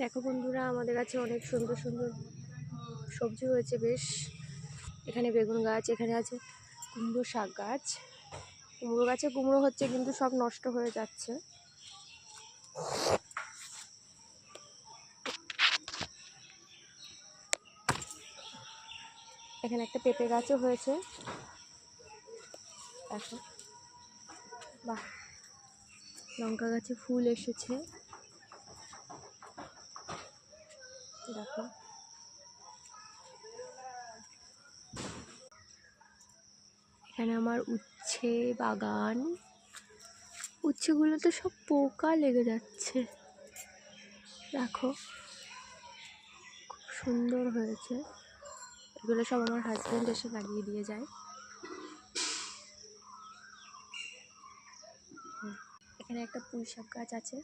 দেখো বন্ধুরা, আমাদের কাছে অনেক সুন্দর সুন্দর সবজি হয়েছে বেশ। এখানে বেগুন গাছ, এখানে আছে কুমড়ো শাক গাছ। কুমড়ো গাছে কুমড়ো হচ্ছে, কিন্তু সব নষ্ট হয়ে যাচ্ছে। এখানে একটা পেঁপে গাছও হয়েছে, দেখো। বাহ, লঙ্কা গাছে ফুল এসেছে, দেখো। এখানে আমার উচ্ছে বাগান। উচ্ছেগুলো তো সব পোকা লেগে যাচ্ছে, দেখো খুব সুন্দর হয়েছে। এগুলো সব আমার হাজবেন্ড এসে লাগিয়ে দিয়ে যায়। এখানে একটা পুঁই শাক গাছ আছে।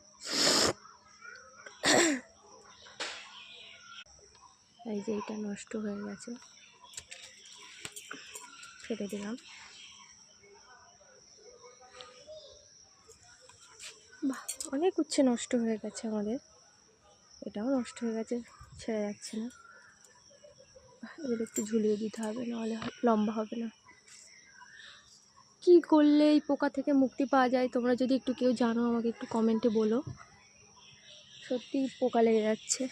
এই যে এটা নষ্ট হয়ে গেছে, ফেলে দিলাম। বাহ, অনেক উচ্ছে নষ্ট হয়ে গেছে আমাদের। এটাও নষ্ট হয়ে গেছে, ছেড়ে যাচ্ছে না। এগুলো একটু ঝুলিয়ে দিতে হবে, নাহলে লম্বা হবে না। কি করলে এই পোকা থেকে মুক্তি পাওয়া যায়, তোমরা যদি একটু কেউ জানো আমাকে একটু কমেন্টে বলো। সত্যি পোকা লেগে যাচ্ছে।